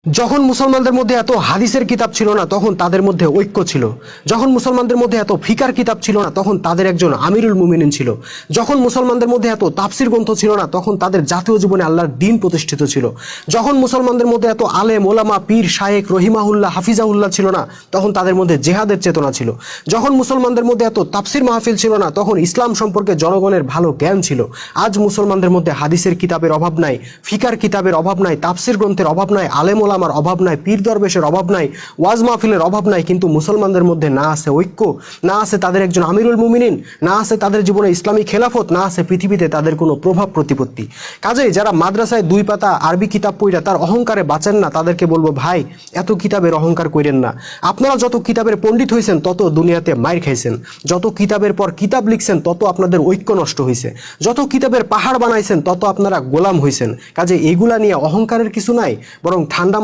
যখন মুসলমানদের মধ্যে এত হাদিসের কিতাব ছিল না তখন তাদের মধ্যে ঐক্য ছিল। যখন মুসলমানদের মধ্যে এত ফিকার কিতাব ছিল না তখন তাদের একজন আমিরুল মুমিনিন ছিল। যখন মুসলমানদের মধ্যে এত তাফসির গ্রন্থ ছিল না তখন তাদের জাতীয় জীবনে আল্লাহর দ্বীন প্রতিষ্ঠিত ছিল। যখন মুসলমানদের মধ্যে এত আলেম ওলামা পীর শায়েখ রহিমাহুল্লাহ হাফিজাহুল্লাহ ছিল না তখন তাদের মধ্যে জেহাদের চেতনা ছিল। যখন মুসলমানদের মধ্যে এত তাফসির মাহফিল ছিল না তখন ইসলাম সম্পর্কে জনগণের ভালো জ্ঞান ছিল। আজ মুসলমানদের মধ্যে হাদিসের কিতাবের অভাব নাই, ফিকার কিতাবের অভাব নাই, তাফসির গ্রন্থের অভাব নাই, আলেম ওলামার অভাব নাই, পীর দরবেশের অভাব নাই, ওয়াজ মাহফিলের অভাব নাই, কিন্তু মুসলমানদের মধ্যে না আছে ঐক্য, না আছে তাদের একজন আমিরুল মুমিনিন, না আছে তাদের জীবনে ইসলামী খেলাফত, না আছে পৃথিবীতে তাদের কোনো প্রভাব প্রতিপত্তি। কাজেই যারা মাদ্রাসায় 2 পাতা আরবি কিতাব পড়া তার অহংকারে বাঁচেন না, তাদেরকে বলবো ভাই এত কিতাবের অহংকার করেন না। আপনারা যত কিতাবের পণ্ডিত হয়েছেন তত দুনিয়াতে মাইর খাইছেন, যত কিতাবের পর কিতাব লিখছেন তত আপনাদের ঐক্য নষ্ট হয়েছে, যত কিতাবের পাহাড় বানাইছেন তত আপনারা গোলাম হয়েছেন। কাজে এইগুলা নিয়ে অহংকারের কিছু নাই, বরং ঠান্ডা